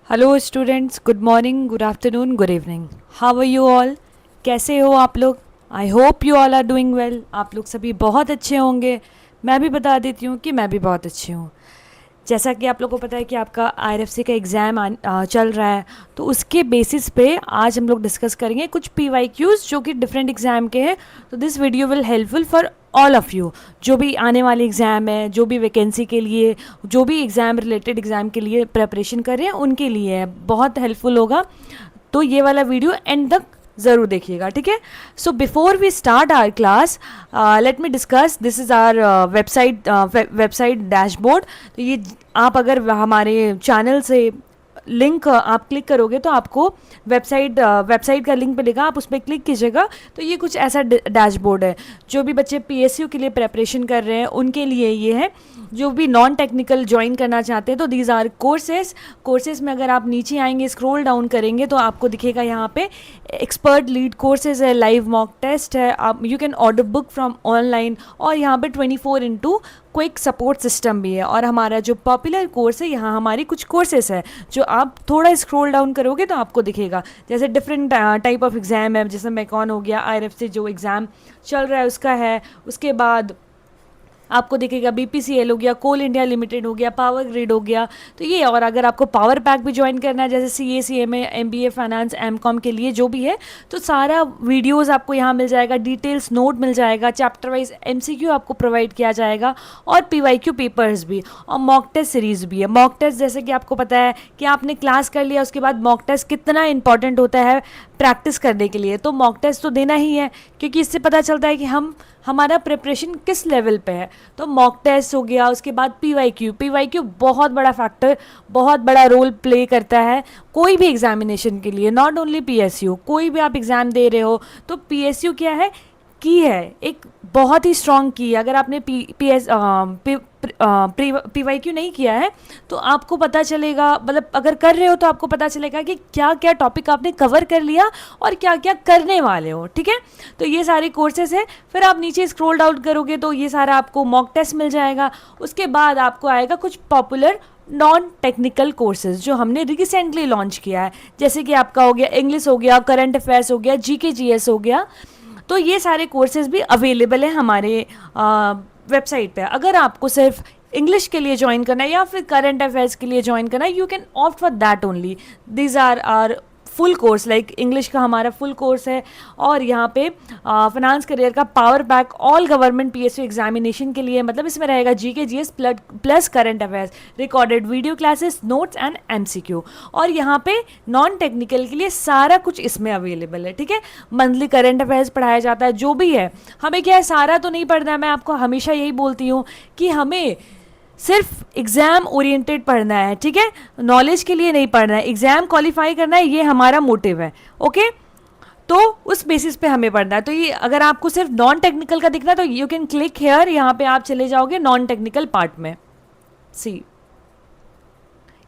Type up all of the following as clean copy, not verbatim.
Hello students, good morning, good afternoon, good evening. How are you all? कैसे हो आप लोग? I hope you all are doing well. आप लोग सभी बहुत अच्छे होंगे। मैं भी बता देती हूँ कि मैं भी बहुत अच्छी हूँ। जैसा कि आप लोगों को पता है कि आपका आईआरएफसी का एग्ज़ाम चल रहा है, तो उसके बेसिस पे आज हम लोग डिस्कस करेंगे कुछ पीवाईक्यूज़ जो कि डिफरेंट एग्ज़ाम के हैं। तो this video will helpful for all of you. जो भी आने वाले एग्ज़ाम है, जो भी वैकेंसी के लिए, जो भी एग्ज़ाम रिलेटेड एग्ज़ाम के लिए प्रेपरेशन कर रहे हैं, उनके लिए है, बहुत हेल्पफुल होगा। तो ये वाला वीडियो एंड तक ज़रूर देखिएगा, ठीक है? So before we start our class, let me discuss, this is our website dashboard. तो ये आप अगर हमारे चैनल से लिंक आप क्लिक करोगे तो आपको वेबसाइट का लिंक मिलेगा, आप उस पर क्लिक कीजिएगा। तो ये कुछ ऐसा डैशबोर्ड है। जो भी बच्चे पीएसयू के लिए प्रेपरेशन कर रहे हैं उनके लिए ये है। जो भी नॉन टेक्निकल ज्वाइन करना चाहते हैं तो दीज आर कोर्सेज में अगर आप नीचे आएंगे, स्क्रॉल डाउन करेंगे तो आपको दिखेगा यहाँ पे एक्सपर्ट लीड कोर्सेज है, लाइव मॉक टेस्ट है, आप you can order book from online, और यहाँ पे 24/2 क्विक सपोर्ट सिस्टम भी है। और हमारा जो पॉपुलर कोर्स है, यहाँ हमारी कुछ कोर्सेज है जो आप थोड़ा स्क्रॉल डाउन करोगे तो आपको दिखेगा। जैसे डिफरेंट टाइप ऑफ एग्ज़ाम है, जैसे मैकॉन हो गया, आईआरएफ से जो एग्ज़ाम चल रहा है उसका है। उसके बाद आपको दिखेगा बीपीसीएल हो गया, कोल इंडिया लिमिटेड हो गया, पावर ग्रिड हो गया। तो ये, और अगर आपको पावर पैक भी ज्वाइन करना है, जैसे CA, CMA, MBA, finance, MCom के लिए जो भी है, तो सारा वीडियोस आपको यहाँ मिल जाएगा, डिटेल्स नोट मिल जाएगा, चैप्टर वाइज एमसीक्यू आपको प्रोवाइड किया जाएगा, और पीवाईक्यू पेपर्स भी, और मॉक टेस्ट सीरीज़ भी है। मॉक टेस्ट जैसे कि आपको पता है कि आपने क्लास कर लिया, उसके बाद मॉक टेस्ट कितना इंपॉर्टेंट होता है प्रैक्टिस करने के लिए। तो मॉक टेस्ट तो देना ही है, क्योंकि इससे पता चलता है कि हमारा प्रिपरेशन किस लेवल पे है। तो मॉक टेस्ट हो गया, उसके बाद पीवाईक्यू बहुत बड़ा फैक्टर, बहुत बड़ा रोल प्ले करता है कोई भी एग्जामिनेशन के लिए, नॉट ओनली पीएसयू। कोई भी आप एग्ज़ाम दे रहे हो तो पीएसयू क्या है, की है, एक बहुत ही स्ट्रॉन्ग की है। अगर आपने पीवाईक्यू नहीं किया है तो आपको पता चलेगा, मतलब अगर कर रहे हो तो आपको पता चलेगा कि क्या क्या टॉपिक आपने कवर कर लिया और क्या क्या करने वाले हो, ठीक है? तो ये सारे कोर्सेज है। फिर आप नीचे स्क्रॉल डाउन करोगे तो ये सारा आपको मॉक टेस्ट मिल जाएगा। उसके बाद आपको आएगा कुछ पॉपुलर नॉन टेक्निकल कोर्सेज जो हमने रिसेंटली लॉन्च किया है, जैसे कि आपका हो गया इंग्लिश हो गया, करंट अफेयर्स हो गया, जीके जीएस हो गया। तो ये सारे कोर्सेज भी अवेलेबल हैं हमारे वेबसाइट पे। अगर आपको सिर्फ इंग्लिश के लिए ज्वाइन करना है या फिर करंट अफेयर्स के लिए ज्वाइन करना है, you can opt for that only. These are are full course, like English का हमारा फुल कोर्स है, और यहाँ पे फाइनेंस करियर का power pack all government PSU examination के लिए, मतलब इसमें रहेगा GK GS plus current affairs, recorded video classes, notes and MCQ. और यहाँ पे नॉन टेक्निकल के लिए सारा कुछ इसमें अवेलेबल है, ठीक है? मंथली करंट अफेयर्स पढ़ाया जाता है, जो भी है। हमें क्या है, सारा तो नहीं पढ़ना है। मैं आपको हमेशा यही बोलती हूँ कि हमें सिर्फ एग्ज़ाम ओरिएंटेड पढ़ना है, ठीक है? नॉलेज के लिए नहीं पढ़ना है, एग्ज़ाम क्वालिफाई करना है, ये हमारा मोटिव है, ओके? तो उस बेसिस पे हमें पढ़ना है। तो ये अगर आपको सिर्फ नॉन टेक्निकल का दिखना है तो यू कैन क्लिक हेयर, यहाँ पे आप चले जाओगे नॉन टेक्निकल पार्ट में। सी,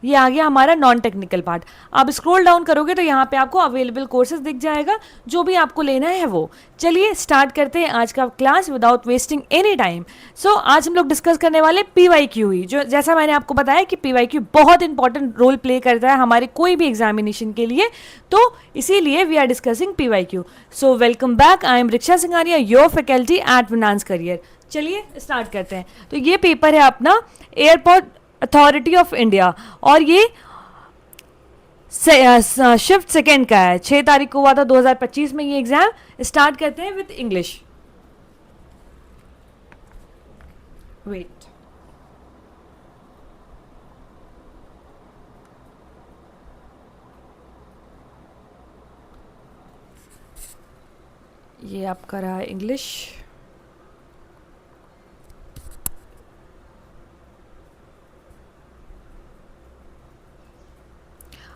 ये आ गया हमारा नॉन टेक्निकल पार्ट। आप स्क्रॉल डाउन करोगे तो यहाँ पे आपको अवेलेबल कोर्सेज दिख जाएगा, जो भी आपको लेना है वो। चलिए स्टार्ट करते हैं आज का class without wasting any time. So आज हम लोग डिस्कस करने वाले पीवाईक्यू ही, जो जैसा मैंने आपको बताया कि पीवाईक्यू बहुत इंपॉर्टेंट रोल प्ले करता है हमारे कोई भी एग्जामिनेशन के लिए, तो इसीलिए we are discussing PYQ. So welcome back, I am Riksha Singhania, your faculty at Finance Career. चलिए स्टार्ट करते हैं। तो ये पेपर है अपना एयरपोर्ट अथॉरिटी ऑफ इंडिया, और ये शिफ्ट सेकेंड का है। 6 तारीख को हुआ था 2025 में ये एग्जाम। स्टार्ट करते हैं विद इंग्लिश। वेट, ये आपका रहा इंग्लिश।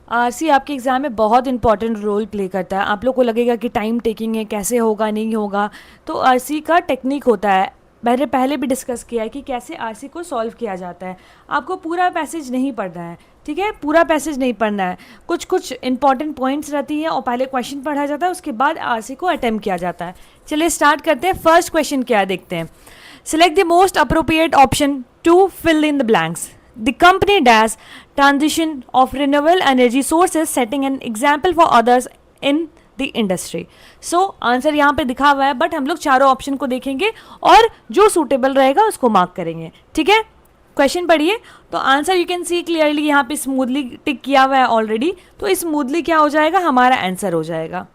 आरसी आपके एग्ज़ाम में बहुत इंपॉर्टेंट रोल प्ले करता है। आप लोग को लगेगा कि टाइम टेकिंग है, कैसे होगा नहीं होगा, तो आरसी का टेक्निक होता है। मैंने पहले भी डिस्कस किया है कि कैसे आरसी को सॉल्व किया जाता है। आपको पूरा पैसेज नहीं पढ़ना है, ठीक है? पूरा पैसेज नहीं पढ़ना है, कुछ कुछ इंपॉर्टेंट पॉइंट्स रहती हैं और पहले क्वेश्चन पढ़ा जाता है, उसके बाद आरसी को अटेम्प्ट किया जाता है। चलिए स्टार्ट करते हैं। फर्स्ट क्वेश्चन क्या देखते हैं। Select the most appropriate option to fill in the blanks. The company dash transition of renewable energy sources setting an example for others in the industry. So answer यहाँ पे दिखा हुआ है, बट हम लोग चारों ऑप्शन को देखेंगे और जो सूटेबल रहेगा उसको मार्क करेंगे. ठीक है, क्वेश्चन पढ़िए. तो answer you can see clearly यहाँ पे स्मूथली टिक किया हुआ है ऑलरेडी. तो स्मूथली क्या हो जाएगा, हमारा आंसर हो जाएगा.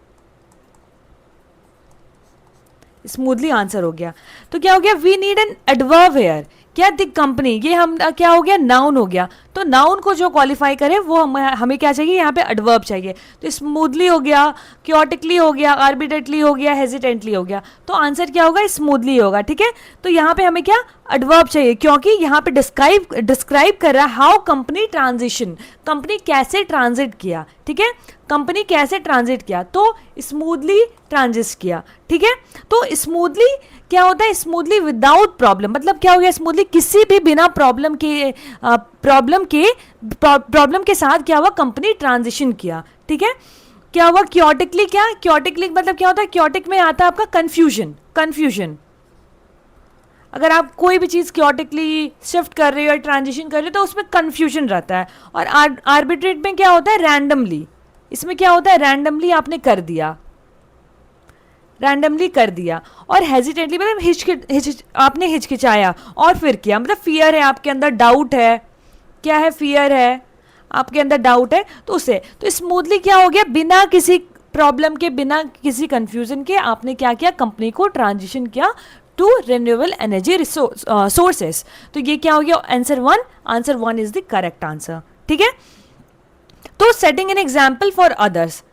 स्मूथली आंसर हो गया. तो क्या हो गया, we need an adverb here. क्या द कंपनी, ये हम क्या हो गया, नाउन हो गया. तो नाउन को जो क्वालिफाई करे वो हमें क्या चाहिए, यहाँ पे एडवर्ब चाहिए. तो स्मूथली हो गया, क्योटिकली हो गया, आर्बिट्रेटली हो गया, हेजिटेंटली हो गया. तो आंसर क्या होगा, स्मूथली होगा. ठीक है, तो यहाँ पे हमें क्या एडवर्ब चाहिए, क्योंकि यहाँ पे डिस्क्राइब कर रहा है हाउ कंपनी ट्रांजिशन, कंपनी कैसे ट्रांजिट किया. ठीक है, कंपनी कैसे ट्रांजिट किया, तो स्मूथली ट्रांजिट किया. ठीक है, तो स्मूथली क्या होता है, स्मूथली विदाउट प्रॉब्लम. मतलब क्या हो गया, स्मूथली किसी भी बिना प्रॉब्लम के साथ क्या हुआ, कंपनी ट्रांजिशन किया. ठीक है, क्या हुआ, क्योटिकली. क्या क्योटिकली मतलब क्या होता है, क्योटिक में आता है आपका कंफ्यूजन. अगर आप कोई भी चीज़ क्योटिकली शिफ्ट कर रहे हो या ट्रांजिशन कर रहे हो तो उसमें कंफ्यूजन रहता है. और आर्बिट्रेट में क्या होता है, रैंडमली. इसमें क्या होता है, रैंडमली आपने कर दिया, रैंडमली कर दिया. और हेजिटेंटली मतलब आपने हिचकिचाया और फिर किया, मतलब फियर है आपके अंदर, डाउट है. क्या है, फियर है आपके अंदर, डाउट है, तो उससे. तो स्मूथली क्या हो गया, बिना किसी प्रॉब्लम के, बिना किसी कंफ्यूजन के आपने क्या किया, कंपनी को ट्रांजिशन किया टू रिन्यूएबल एनर्जी सोर्सेस. तो ये क्या हो गया, answer one is the correct answer. ठीक है, तो setting an example for others,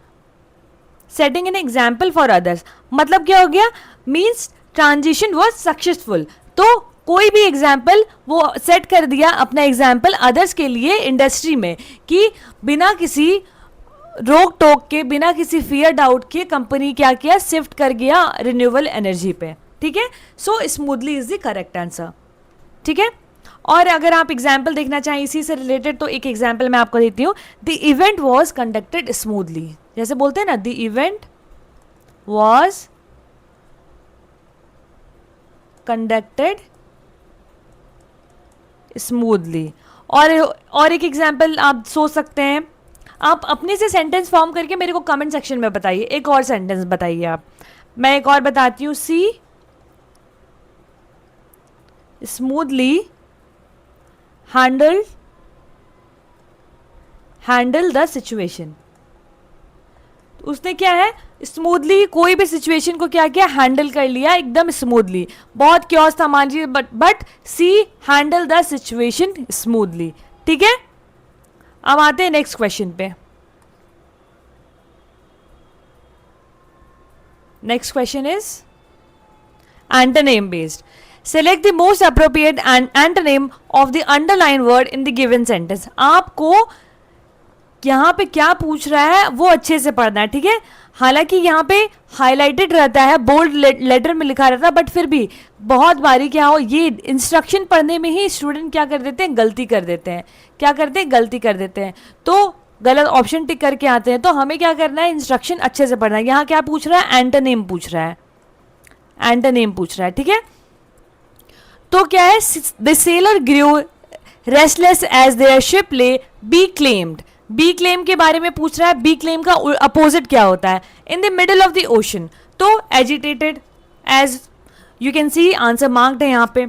setting an example for others मतलब क्या हो गया, मीन्स ट्रांजिशन वॉज सक्सेसफुल. तो कोई भी एग्जाम्पल वो सेट कर दिया, अपना एग्जाम्पल अदर्स के लिए इंडस्ट्री में, कि बिना किसी रोक टोक के, बिना किसी फियर डाउट के कंपनी क्या किया, शिफ्ट कर गया रिन्यूएबल एनर्जी पे. ठीक है, so smoothly is the correct answer. ठीक है, और अगर आप एग्जाम्पल देखना चाहें इसी से रिलेटेड तो एक एग्जाम्पल मैं आपको देती हूँ. The event was conducted smoothly. जैसे बोलते हैं ना, the event was conducted smoothly. और एक एग्जाम्पल आप सोच सकते हैं, आप अपने से सेंटेंस फॉर्म करके मेरे को कमेंट सेक्शन में बताइए. एक और सेंटेंस बताइए आप. मैं एक और बताती हूँ. सी स्मूथली हैंडल द सिचुएशन. उसने क्या है, स्मूथली कोई भी सिचुएशन को क्या किया, हैंडल कर लिया एकदम स्मूथली. बहुत क्योस था मान लीजिए, but she handle the situation smoothly. ठीक है, अब आते हैं नेक्स्ट क्वेश्चन पे. Next question is antonym based. Select the most appropriate antonym of the underlined word in the given sentence. आपको यहाँ पे क्या पूछ रहा है वो अच्छे से पढ़ना है. ठीक है, हालांकि यहाँ पे हाईलाइटेड रहता है, बोल्ड लेटर में लिखा रहता है, बट फिर भी बहुत बारी क्या हो, ये इंस्ट्रक्शन पढ़ने में ही स्टूडेंट क्या कर देते हैं, गलती कर देते हैं. क्या करते हैं, गलती कर देते हैं, तो गलत ऑप्शन टिक करके आते हैं. तो हमें क्या करना है, इंस्ट्रक्शन अच्छे से पढ़ना है. यहाँ क्या पूछ रहा है, एंटोनिम पूछ रहा है, एंटोनिम पूछ रहा है. ठीक है, तो क्या है, the sailor grew restless as their ship lay becalmed. Becalm के बारे में पूछ रहा है. बी क्लेम का अपोजिट क्या होता है, in the middle of the ocean. तो agitated, as you can see answer marked है यहाँ पे.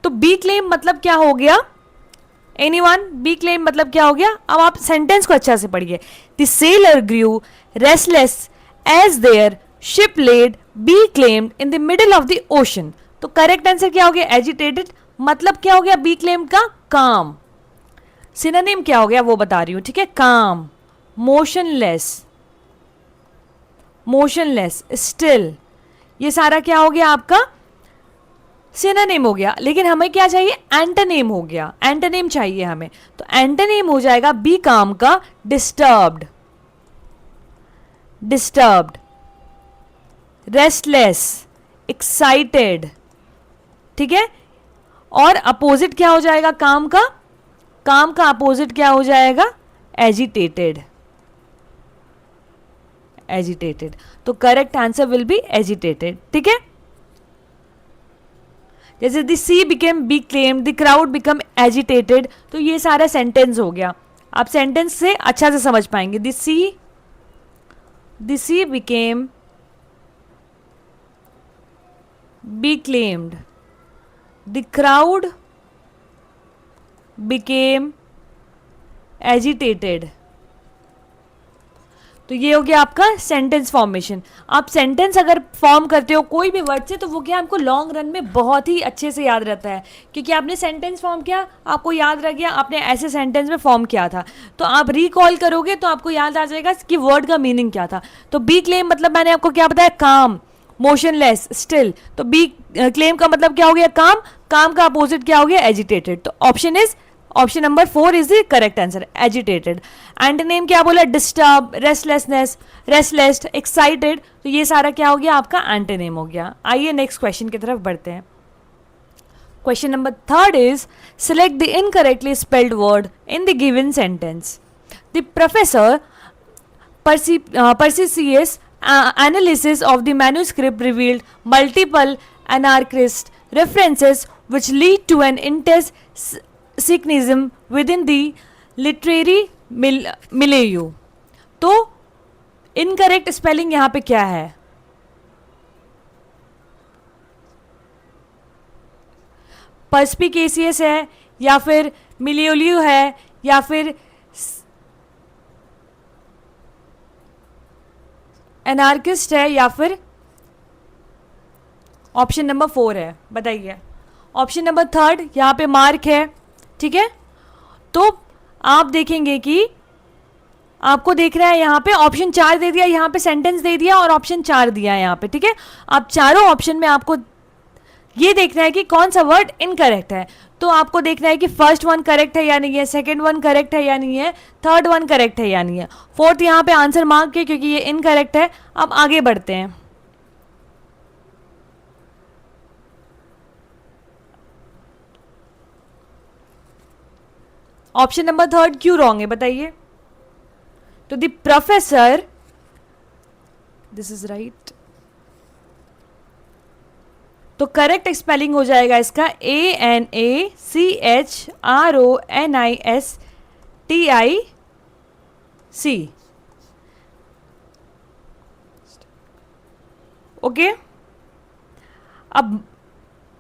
तो बी क्लेम मतलब क्या हो गया, एनीवन, बी क्लेम मतलब क्या हो गया. अब आप सेंटेंस को अच्छा से पढ़िए. The sailor grew restless as their ship laid becalmed in the middle of the ocean. तो करेक्ट आंसर क्या हो गया, एजिटेटेड. मतलब क्या हो गया, बी क्लेम का काम. सिनोनिम क्या हो गया वो बता रही हूं. ठीक है, काम, मोशनलेस, स्टिल, ये सारा क्या हो गया आपका, सिनोनिम हो गया. लेकिन हमें क्या चाहिए, एंटोनिम हो गया, एंटोनिम चाहिए हमें. तो एंटोनिम हो जाएगा बी काम का डिस्टर्ब्ड, रेस्टलेस, एक्साइटेड. ठीक है, और अपोजिट क्या हो जाएगा, काम का अपोजिट क्या हो जाएगा, एजिटेटेड. तो correct answer will be agitated. ठीक है, जैसे the C became be claimed, the crowd become agitated, तो ये सारा सेंटेंस हो गया. आप सेंटेंस से अच्छा से समझ पाएंगे. The C became be claimed, the crowd became agitated. तो ये हो गया आपका सेंटेंस फॉर्मेशन. आप सेंटेंस अगर फॉर्म करते हो कोई भी वर्ड से तो वो क्या आपको लॉन्ग रन में बहुत ही अच्छे से याद रहता है, क्योंकि आपने सेंटेंस फॉर्म किया, आपको याद रह गया आपने ऐसे सेंटेंस में फॉर्म किया था. तो आप रिकॉल करोगे तो आपको याद आ जाएगा कि वर्ड का मीनिंग क्या था. तो बी क्लेम मतलब मैंने आपको क्या बताया, काम, मोशनलेस, स्टिल. तो बी क्लेम का मतलब क्या हो गया, काम. काम का अपोजिट क्या हो गया, एजिटेटेड. तो option number 4 is the correct answer, agitated. Antonym क्या बोला, डिस्टर्ब, रेस्टलेसनेस, रेस्टलेस, एक्साइटेड. तो ये सारा क्या हो गया आपका एंटोनिम हो गया. आइए नेक्स्ट क्वेश्चन की तरफ बढ़ते हैं. Question number 3 is select the incorrectly spelled word in the given sentence. The professor Perseus analysis of the manuscript revealed multiple anarchist references which lead to an intense cynicism within the literary milieu. तो incorrect spelling यहां पे क्या है, पर्स्पिकेसियस है या फिर मिलियोलियो है या फिर एनार्किस्ट है या फिर ऑप्शन नंबर 4 है, बताइए. ऑप्शन नंबर 3 यहाँ पे मार्क है, ठीक है. तो आप देखेंगे कि आपको देख रहा है यहाँ पे ऑप्शन 4 दे दिया, यहाँ पे सेंटेंस दे दिया और ऑप्शन 4 दिया है यहाँ पे, ठीक है. आप चारों ऑप्शन में आपको ये देखना है कि कौन सा वर्ड इनकरेक्ट है. तो आपको देखना है कि फर्स्ट वन करेक्ट है या नहीं है, सेकंड वन करेक्ट है या नहीं है, थर्ड वन करेक्ट है या नहीं है. फोर्थ यहाँ पे आंसर मार्क है क्योंकि ये इनकरेक्ट है. अब आगे बढ़ते हैं. ऑप्शन नंबर 3 क्यों रॉन्ग है बताइए. तो the professor, this is right. तो करेक्ट स्पेलिंग हो जाएगा इसका ANACHRONISTIC. ओके. अब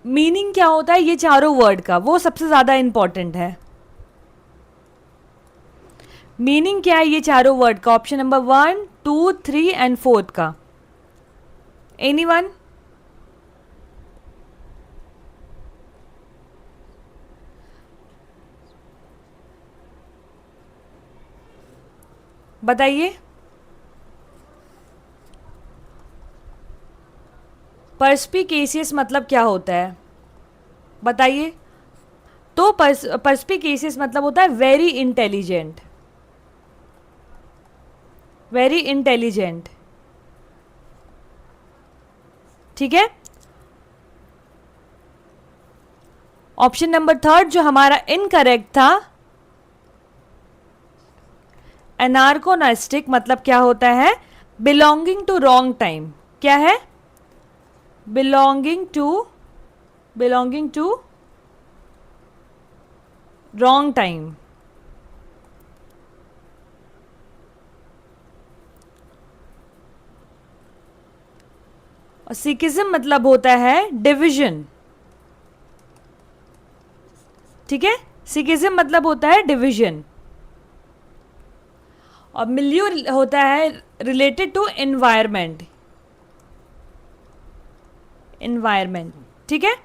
मीनिंग क्या होता है ये चारों वर्ड का, वो सबसे ज्यादा इंपॉर्टेंट है. मीनिंग क्या है ये चारों वर्ड का, ऑप्शन नंबर 1, 2, 3 एंड 4 का. एनीवन? बताइए. पर्स्पिकेसियस मतलब क्या होता है बताइए. तो पर्स्पिकेसियस मतलब होता है वेरी इंटेलिजेंट, वेरी इंटेलिजेंट, ठीक है. ऑप्शन नंबर 3 जो हमारा इनकरेक्ट था, एनार्कोनास्टिक मतलब क्या होता है, बिलोंगिंग टू रॉन्ग टाइम. क्या है, बिलोंगिंग टू रॉन्ग टाइम. और सिकिज्म मतलब होता है डिविजन, ठीक है. सिकिज्म मतलब होता है डिविजन. और मिलियो होता है रिलेटेड टू एनवायरमेंट, एनवायरमेंट, ठीक है.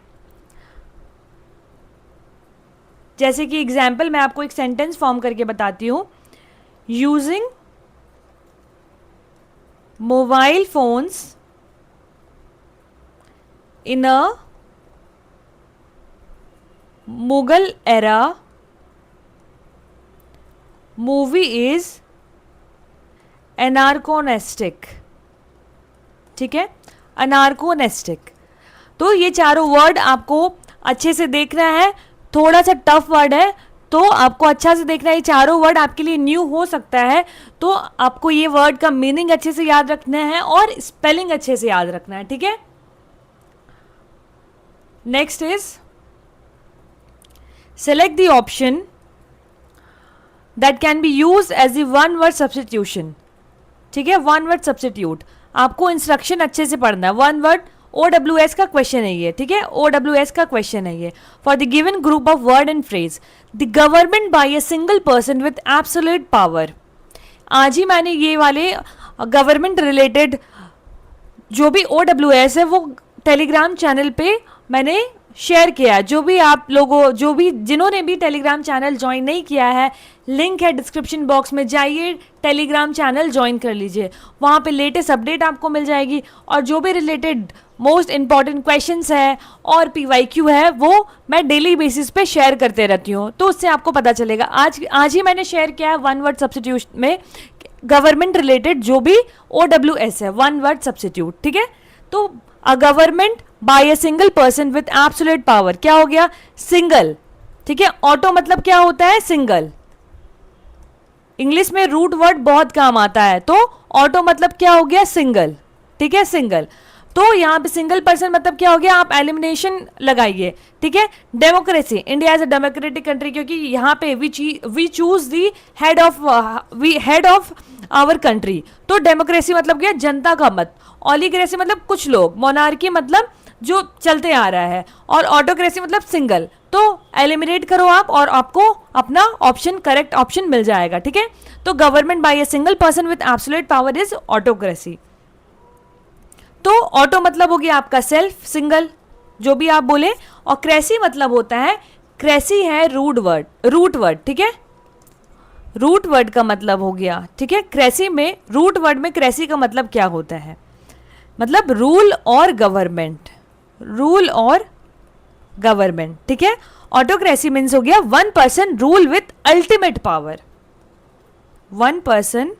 जैसे कि एग्जाम्पल मैं आपको एक सेंटेंस फॉर्म करके बताती हूं. Using mobile phones in a Mughal era movie is anachronistic, ठीक है. अनार्कोनेस्टिक. तो ये चारों वर्ड आपको अच्छे से देखना है. थोड़ा सा टफ वर्ड है तो आपको अच्छा से देखना है. ये चारों वर्ड आपके लिए न्यू हो सकता है, तो आपको ये वर्ड का मीनिंग अच्छे से याद रखना है और स्पेलिंग अच्छे से याद रखना है, ठीक है. Next is select the option that can be used as the one word substitution. ठीक है, वन वर्ड सब्सटीट्यूट. आपको इंस्ट्रक्शन अच्छे से पढ़ना है. वन वर्ड OWS का क्वेश्चन है ये. ठीक है, OWS का क्वेश्चन है ये. For the given group of word and phrase the government by a single person with absolute power. आज ही मैंने ये वाले गवर्नमेंट रिलेटेड जो भी OWS है वो टेलीग्राम चैनल पे मैंने शेयर किया. जो भी आप लोगों जिन्होंने भी टेलीग्राम चैनल ज्वाइन नहीं किया है, लिंक है डिस्क्रिप्शन बॉक्स में, जाइए टेलीग्राम चैनल ज्वाइन कर लीजिए. वहाँ पे लेटेस्ट अपडेट आपको मिल जाएगी और जो भी रिलेटेड मोस्ट इंपॉर्टेंट क्वेश्चंस है और PYQ है वो मैं डेली बेसिस पे शेयर करते रहती हूँ, तो उससे आपको पता चलेगा. आज ही मैंने शेयर किया है वन वर्ड सब्सटीट्यूट में गवर्नमेंट रिलेटेड जो भी OWS है, वन वर्ड सब्सटीट्यूट. ठीक है, तो a government by a single person with absolute power क्या हो गया? सिंगल. ठीक है, ऑटो मतलब क्या होता है? सिंगल. इंग्लिश में रूट वर्ड बहुत काम आता है, तो ऑटो मतलब क्या हो गया? सिंगल. ठीक है, सिंगल. तो यहाँ पे सिंगल पर्सन मतलब क्या हो गया? आप एलिमिनेशन लगाइए. ठीक है, democracy. India is a democratic country क्योंकि यहाँ पे we choose the head of our country. तो डेमोक्रेसी मतलब क्या? जनता का मत. ऑलिग्रेसी मतलब कुछ लोग. मोनार्की मतलब जो चलते आ रहा है. और ऑटोक्रेसी मतलब सिंगल. तो एलिमिनेट करो आप और आपको अपना ऑप्शन, करेक्ट ऑप्शन मिल जाएगा. ठीक है, तो government by a single person with absolute power is autocracy. तो ऑटो मतलब हो गया आपका सेल्फ, सिंगल, जो भी आप बोले. और क्रेसी मतलब होता है, क्रेसी है रूट वर्ड. ठीक है, रूट वर्ड का मतलब हो गया. ठीक है, क्रेसी में, रूट वर्ड में क्रेसी का मतलब क्या होता है? मतलब रूल और गवर्नमेंट. ठीक है, ऑटोक्रेसी मीन्स हो गया one person rule with ultimate power. One person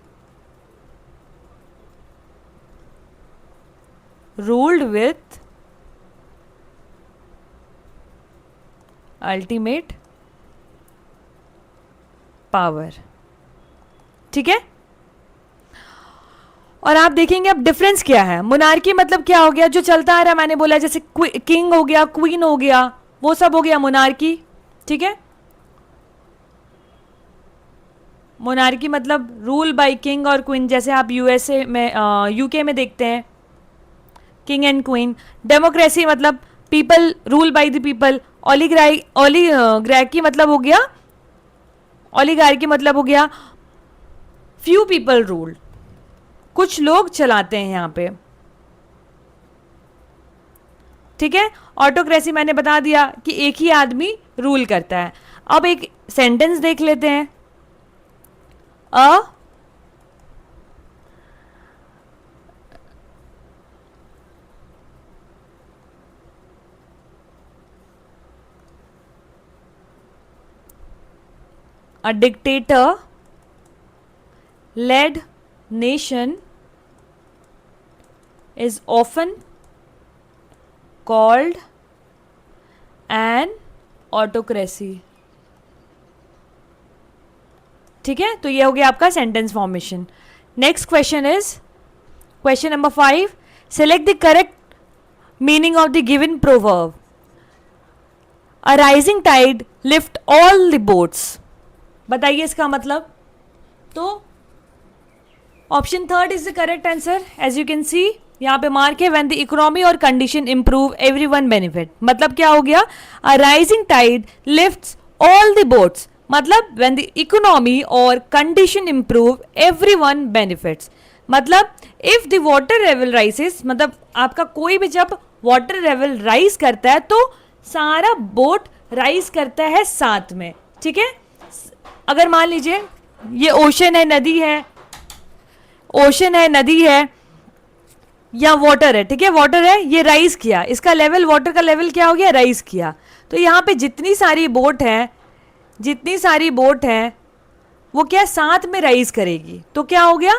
ruled with ultimate power. ठीक है, और आप देखेंगे अब डिफरेंस क्या है. मोनार्की मतलब क्या हो गया? जो चलता आ रहा है, मैंने बोला जैसे किंग हो गया, क्वीन हो गया, वो सब हो गया मोनार्की. ठीक है, मोनार्की मतलब रूल बाय किंग और क्वीन, जैसे आप USA में, UK में देखते हैं किंग एंड क्वीन. डेमोक्रेसी मतलब people rule by the people. Oligarchy मतलब हो गया फ्यू पीपल रूल, कुछ लोग चलाते हैं यहाँ पे. ठीक है, ऑटोक्रेसी मैंने बता दिया कि एक ही आदमी रूल करता है. अब एक सेंटेंस देख लेते हैं. A dictator-led nation is often called an autocracy. ठीक है, तो ये हो गया आपका sentence formation. Next question is question number 5. Select the correct meaning of the given proverb. A rising tide lift all the boats. बताइए इसका मतलब. तो option third is the correct answer. As you can see यहाँ पे mark है, when the economy और condition improve everyone benefit. मतलब क्या हो गया? A rising tide lifts all the boats. मतलब व्हेन द इकोनॉमी और कंडीशन इंप्रूव एवरीवन बेनिफिट्स. मतलब if the water level rises, मतलब आपका कोई भी जब वाटर लेवल राइज करता है तो सारा बोट राइज करता है साथ में. ठीक है, अगर मान लीजिए ये ओशन है, नदी है या वाटर है. ठीक है, वाटर है, ये राइज किया, इसका लेवल, वाटर का लेवल क्या हो गया? राइज किया. तो यहाँ पे जितनी सारी बोट हैं वो क्या साथ में राइज करेगी. तो क्या हो गया?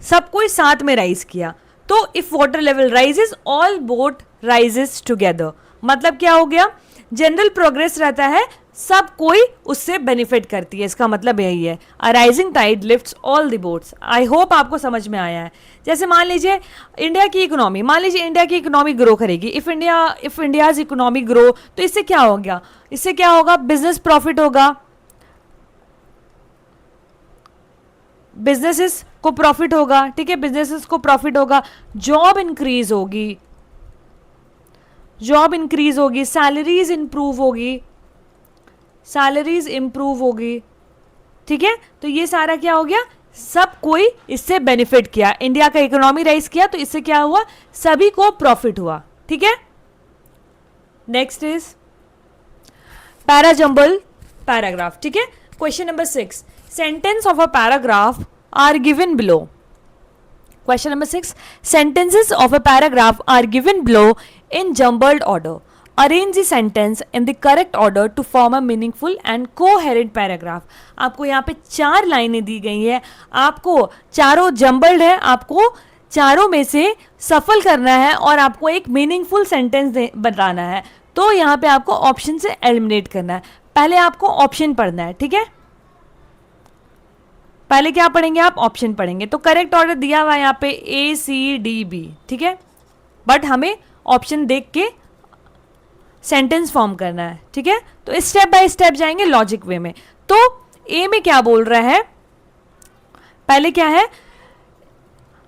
सब कोई साथ में राइज किया. तो if water level rises all boat rises together. मतलब क्या हो गया? जनरल प्रोग्रेस रहता है, सब कोई उससे बेनिफिट करती है, इसका मतलब यही है। A rising tide lifts all the boats. I hope आपको समझ में आया है। जैसे मान लीजिए इंडिया की इकोनॉमी, मान लीजिए इंडिया की इकोनॉमी ग्रो करेगी, इफ इंडियाज इकोनॉमी ग्रो, तो इससे क्या हो गया, इससे क्या होगा, बिजनेस प्रॉफिट होगा, बिजनेसेस को प्रॉफिट होगा, ठीक है, बिजनेसेस को प्रॉफिट होगा, जॉब इंक्रीज होगी, जॉब इंक्रीज होगी, सैलरीज इंप्रूव होगी, सैलरीज इंप्रूव होगी, ठीक है। तो ये सारा क्या हो गया, सब कोई इससे बेनिफिट किया, इंडिया का इकोनॉमी राइज किया, तो इससे क्या हुआ, सभी को प्रॉफिट हुआ, ठीक है। नेक्स्ट इज पैराजंबल पैराग्राफ, ठीक है। Question number 6, sentence of a paragraph are given below. Question number 6. Sentences of a paragraph are given below in jumbled order. Arrange the sentence in the correct order to form a meaningful and coherent paragraph. आपको यहाँ पे 4 लाइनें दी गई है, आपको चारों jumbled है, आपको चारों में से सफल करना है और आपको एक मीनिंगफुल सेंटेंस बताना है। तो यहाँ पे आपको ऑप्शन से एलिमिनेट करना है। पहले आपको ऑप्शन पढ़ना है, ठीक है। पहले क्या पढ़ेंगे आप, ऑप्शन पढ़ेंगे। तो करेक्ट ऑर्डर दिया हुआ है यहाँ पे ACDB, ठीक है, बट हमें ऑप्शन देख के सेंटेंस फॉर्म करना है, ठीक है। तो स्टेप बाय स्टेप जाएंगे लॉजिक वे में। तो ए में क्या बोल रहा है, पहले क्या है,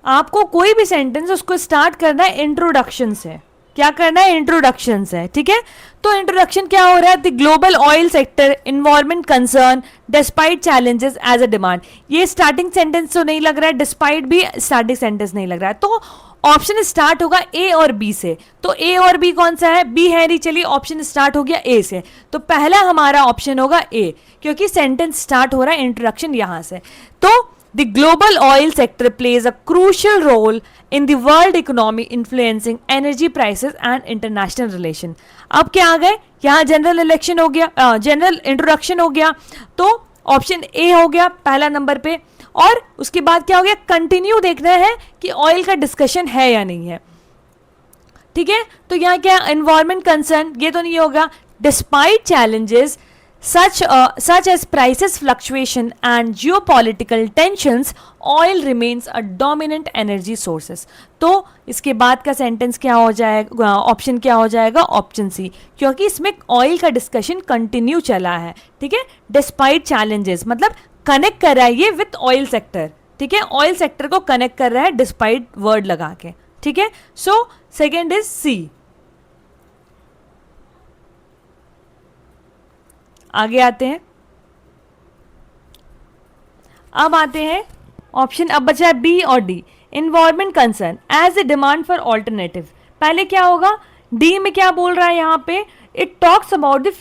आपको कोई भी सेंटेंस उसको स्टार्ट करना है इंट्रोडक्शन से। क्या करना है, इंट्रोडक्शन से, ठीक है। तो इंट्रोडक्शन क्या हो रहा है, the global oil sector environment concern despite challenges as a demand. ये स्टार्टिंग सेंटेंस तो नहीं लग रहा है, डिस्पाइट भी स्टार्टिंग सेंटेंस नहीं लग रहा है, तो ऑप्शन स्टार्ट होगा ए और बी से। तो ए और बी कौन सा है, बी है नहीं, चलिए ऑप्शन स्टार्ट हो गया ए से। तो पहला हमारा ऑप्शन होगा ए, क्योंकि सेंटेंस स्टार्ट हो रहा है इंट्रोडक्शन यहां से। तो the global oil sector plays a crucial role in the world economy influencing energy prices and international relation. अब क्या आ गए, यहाँ जनरल इलेक्शन हो गया, जनरल इंट्रोडक्शन हो गया, तो ऑप्शन ए हो गया पहला नंबर पे। और उसके बाद क्या हो गया, कंटिन्यू देखना है कि ऑयल का डिस्कशन है या नहीं है, ठीक है। तो यहाँ क्या, एनवायरमेंट कंसर्न, ये तो नहीं होगा, despite challenges such as prices fluctuation and geopolitical tensions, oil remains a dominant energy sources. तो इसके बाद का सेंटेंस क्या हो जाएगा, ऑप्शन क्या हो जाएगा, ऑप्शन सी, क्योंकि इसमें ऑयल का डिस्कशन कंटिन्यू चला है, ठीक है। डिस्पाइट चैलेंजेस मतलब कनेक्ट कर रहा है ये विथ ऑयल सेक्टर, ठीक है, ऑयल सेक्टर को कनेक्ट कर रहा है डिस्पाइट वर्ड लगा के, ठीक है। So second is C. आगे आते हैं, अब आते हैं ऑप्शन, अब बचा है बी और D. Environment concern as a demand for alternative, पहले क्या होगा, डी में क्या बोल रहा है यहाँ पे, it talks about the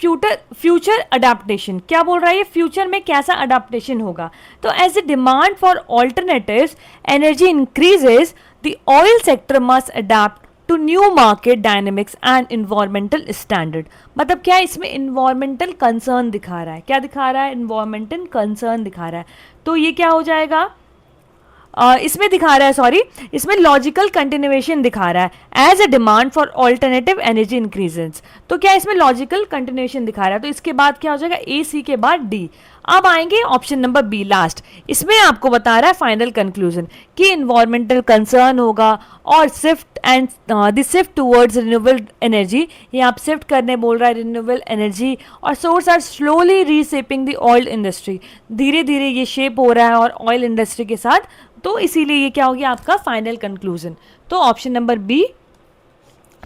future adaptation. क्या बोल रहा है ये, फ्यूचर में कैसा अडेप्टेशन होगा। तो as a demand for alternatives energy increases, the oil sector must adapt to new market dynamics and environmental standard. मतलब क्या, इसमें इन्वायरमेंटल कंसर्न दिखा रहा है, क्या दिखा रहा है, इन्वायरमेंटल कंसर्न दिखा रहा है। तो ये क्या हो जाएगा, इसमें दिखा रहा है, सॉरी, इसमें लॉजिकल कंटिन्यूएशन दिखा रहा है, as a demand for alternative energy increases. तो क्या इसमें लॉजिकल कंटिन्यूएशन दिखा रहा है, तो इसके बाद क्या हो जाएगा, ए सी के बाद डी। अब आएंगे ऑप्शन नंबर बी लास्ट, इसमें आपको बता रहा है फाइनल कंक्लूजन कि इन्वायरमेंटल कंसर्न होगा और shift and the shift towards renewable energy, ये आप शिफ्ट करने बोल रहा है रिन्यूएबल एनर्जी, और source are slowly reshaping the oil industry, धीरे धीरे ये शेप हो रहा है और ऑयल इंडस्ट्री के साथ, तो इसीलिए ये क्या हो गया आपका फाइनल कंक्लूजन। तो ऑप्शन नंबर बी,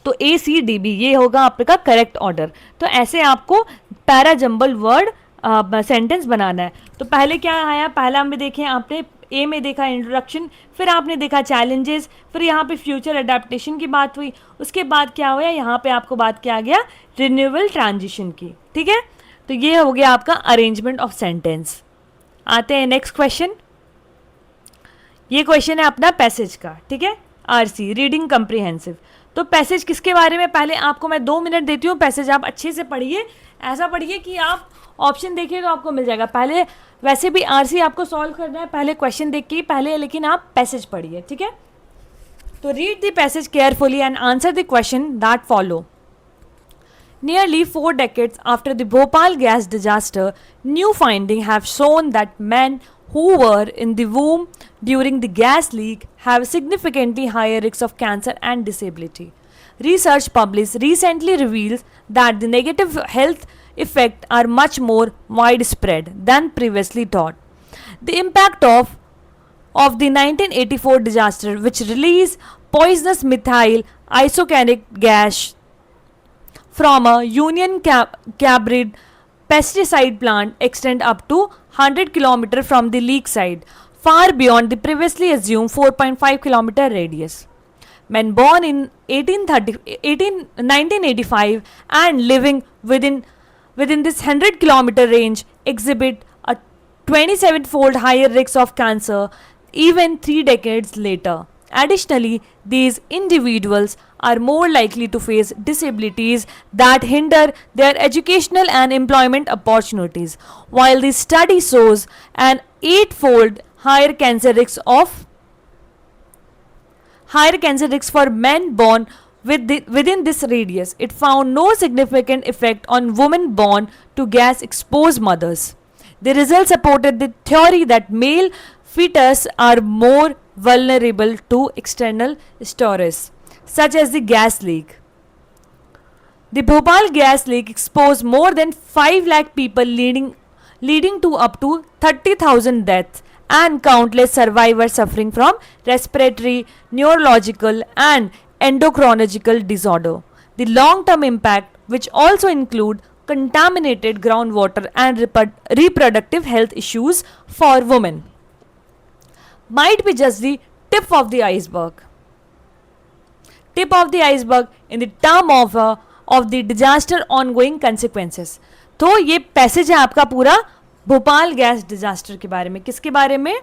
तो ए सी डी बी ये होगा आपका करेक्ट ऑर्डर। तो ऐसे आपको पैरा जंबल वर्ड सेंटेंस बनाना है। तो पहले क्या आया, पहला हमें देखें, आपने ए में देखा इंट्रोडक्शन, फिर आपने देखा चैलेंजेस, फिर यहाँ पे फ्यूचर अडेप्टेशन की बात हुई, उसके बाद क्या हुआ, यहाँ पे आपको बात किया गया रिन्यूएबल ट्रांजिशन की, ठीक है। तो ये हो गया आपका अरेंजमेंट ऑफ सेंटेंस। आते हैं नेक्स्ट क्वेश्चन, ये क्वेश्चन है अपना पैसेज का, ठीक है, आरसी रीडिंग कम्प्रीहेंसिव। तो पैसेज किसके बारे में, पहले आपको मैं 2 मिनट देती हूँ, पैसेज आप अच्छे से पढ़िए, ऐसा पढ़िए कि आप ऑप्शन देखिए तो आपको मिल जाएगा। पहले वैसे भी आरसी आपको सॉल्व करना है, पहले क्वेश्चन देख के ही पहले, लेकिन आप पैसेज पढ़िए, ठीक है। तो read the passage carefully and answer the question that follow. Nearly 4 decades after the Bhopal gas disaster, new findings have shown that men who were in the womb during the gas leak have significantly higher risks of cancer and disability. Research published recently reveals that the negative health effects are much more widespread than previously thought. The impact of the 1984 disaster, which released poisonous methyl isocyanate gas from a Union Carbide pesticide plant, extend up to 100 km from the leak site, far beyond the previously assumed 4.5 km radius. Men born in 1985 and living within this 100 km range exhibit a 27-fold higher risk of cancer even 3 decades later. Additionally, these individuals are more likely to face disabilities that hinder their educational and employment opportunities, while the study shows an 8-fold higher cancer risk for men born within this radius. It found no significant effect on women born to gas exposed mothers. The results supported the theory that male fetus are more vulnerable to external stressors, such as the gas leak. The Bhopal gas leak exposed more than 5 lakh people, leading to up to 30,000 deaths and countless survivors suffering from respiratory, neurological, and endocrinological disorder. The long-term impact, which also include contaminated groundwater and reproductive health issues for women, might be just the tip of the iceberg. Tip of the iceberg in the term of the disaster ongoing consequences. तो ये passage है आपका पूरा Bhopal gas disaster के बारे में. किसके बारे में?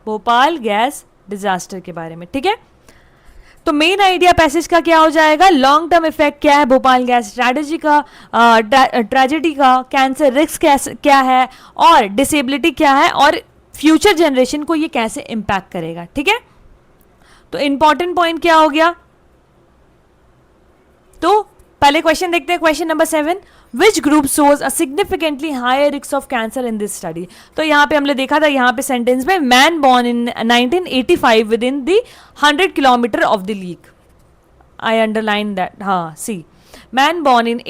भोपाल गैस डिजास्टर के बारे में. ठीक है, तो मेन आइडिया पैसेज का क्या हो जाएगा? लॉन्ग टर्म इफेक्ट क्या है भोपाल गैस ट्रेजेडी का, कैंसर रिस्क क्या है, और डिसेबिलिटी क्या है, और फ्यूचर जनरेशन को ये कैसे इंपैक्ट करेगा. ठीक है, तो इंपॉर्टेंट पॉइंट क्या हो गया? तो पहले क्वेश्चन देखते हैं. Question number 7, which group shows a significantly higher risk of cancer in this study. तो यहाँ पे हमने देखा था, यहाँ पे सेंटेंस में मैन बॉर्न इन 1985 विद इन द 100 kilometre of the leak. I underline that. हाँ, see, man born in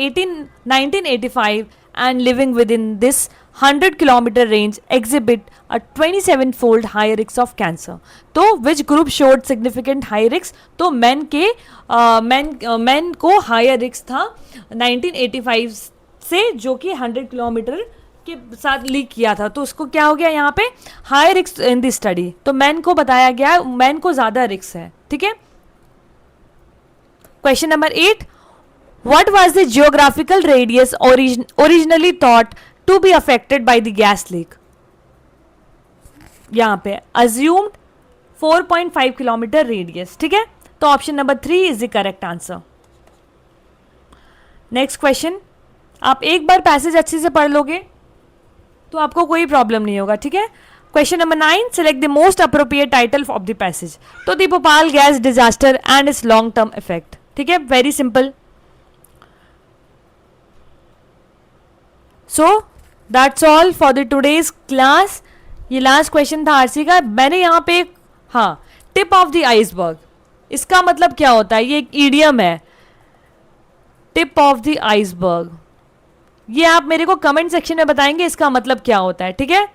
1985 and living within this 100 kilometer range exhibit a 27-fold higher risk of cancer. तो which group showed significant high risk? तो men को higher risk था 1985 से, जो कि 100 kilometre के साथ लीक किया था. तो उसको क्या हो गया यहाँ पे? High risk in this study. तो मैन को बताया गया मैन को ज्यादा रिस्क है. ठीक है, question number 8, what was the geographical radius originally thought to be affected by the gas leak? यहाँ पे assumed 4.5 किलोमीटर रेडियस. ठीक है, तो option number 3 is the correct answer. Next question, आप एक बार पैसेज अच्छे से पढ़ लोगे तो आपको कोई प्रॉब्लम नहीं होगा. ठीक है, question number 9, select the most appropriate title of the passage. तो the Bhopal gas disaster and its long term effect. ठीक है, very simple. So that's all for the today's class. ये लास्ट क्वेश्चन था आरसी का. मैंने यहाँ पे हाँ, टिप ऑफ द आइसबर्ग, इसका मतलब क्या होता है? ये एक ईडियम है, टिप ऑफ द आइसबर्ग. ये आप मेरे को कमेंट सेक्शन में बताएंगे इसका मतलब क्या होता है. ठीक है,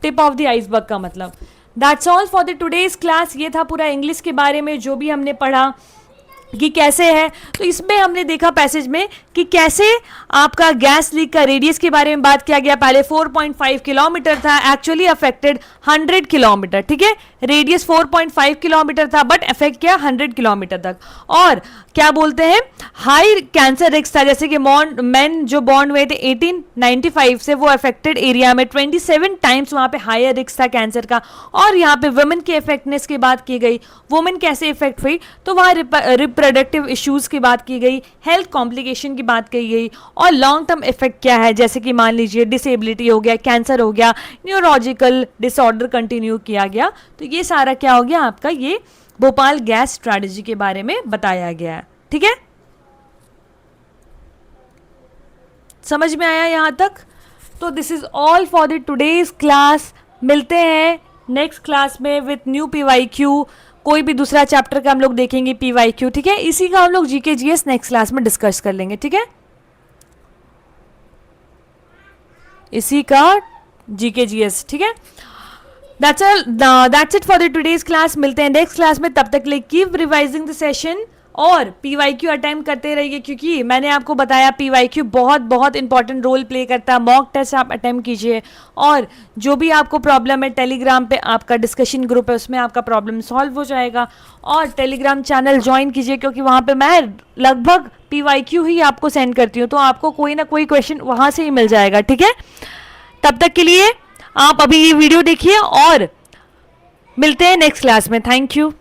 टिप ऑफ द आइसबर्ग का मतलब. That's all for the today's class. ये था पूरा इंग्लिश के बारे में जो भी हमने पढ़ा कि कैसे है. तो इसमें हमने देखा पैसेज में कि कैसे आपका गैस लीक का रेडियस के बारे में बात किया गया. पहले 4.5 किलोमीटर था, एक्चुअली अफेक्टेड 100 किलोमीटर. ठीक है, रेडियस 4.5 किलोमीटर था बट अफेक्ट किया 100 किलोमीटर तक. और क्या बोलते हैं, हाई कैंसर रिस्क था, जैसे कि मेन जो बॉर्न हुए थे 1895 से, वो अफेक्टेड एरिया में 27 टाइम्स वहाँ पे हायर रिस्क था कैंसर का. और यहाँ पे वुमेन के इफेक्टनेस की बात की गई, वुमेन कैसे इफेक्ट हुई, तो वहाँ रिप्रोडक्टिव इश्यूज की बात की गई, हेल्थ कॉम्प्लिकेशन की बात की गई, और लॉन्ग टर्म इफेक्ट क्या है, जैसे कि मान लीजिए डिसेबिलिटी हो गया, कैंसर हो गया, न्यूरोलॉजिकल डिसऑर्डर कंटिन्यू किया गया. तो ये सारा क्या हो गया आपका, ये भोपाल गैस स्ट्रैटेजी के बारे में बताया गया है. ठीक है, समझ में आया यहाँ तक? तो this is all for the today's class. मिलते हैं नेक्स्ट क्लास में विथ न्यू PYQ। कोई भी दूसरा चैप्टर का हम लोग देखेंगे PYQ, ठीक है? इसी का हम लोग GK GS नेक्स्ट क्लास में डिस्कस कर लेंगे, ठीक है? इसी का GK GS, ठीक है? That's it for the today's class। मिलते हैं नेक्स्ट क्लास में, तब तक के लिए कीप रिवाइजिंग द सेशन और PYQ अटेम्प्ट करते रहिए, क्योंकि मैंने आपको बताया PYQ बहुत बहुत इंपॉर्टेंट रोल प्ले करता है। मॉक टेस्ट आप अटेम्प्ट कीजिए, और जो भी आपको प्रॉब्लम है टेलीग्राम पे आपका डिस्कशन ग्रुप है, उसमें आपका प्रॉब्लम सॉल्व हो जाएगा। और टेलीग्राम चैनल ज्वाइन कीजिए, क्योंकि वहाँ पे मैं लगभग PYQ ही आपको सेंड करती हूँ, तो आपको कोई ना कोई क्वेश्चन वहाँ से ही मिल जाएगा, ठीक है? तब तक के लिए आप अभी ये वीडियो देखिए और मिलते हैं नेक्स्ट क्लास में। Thank you.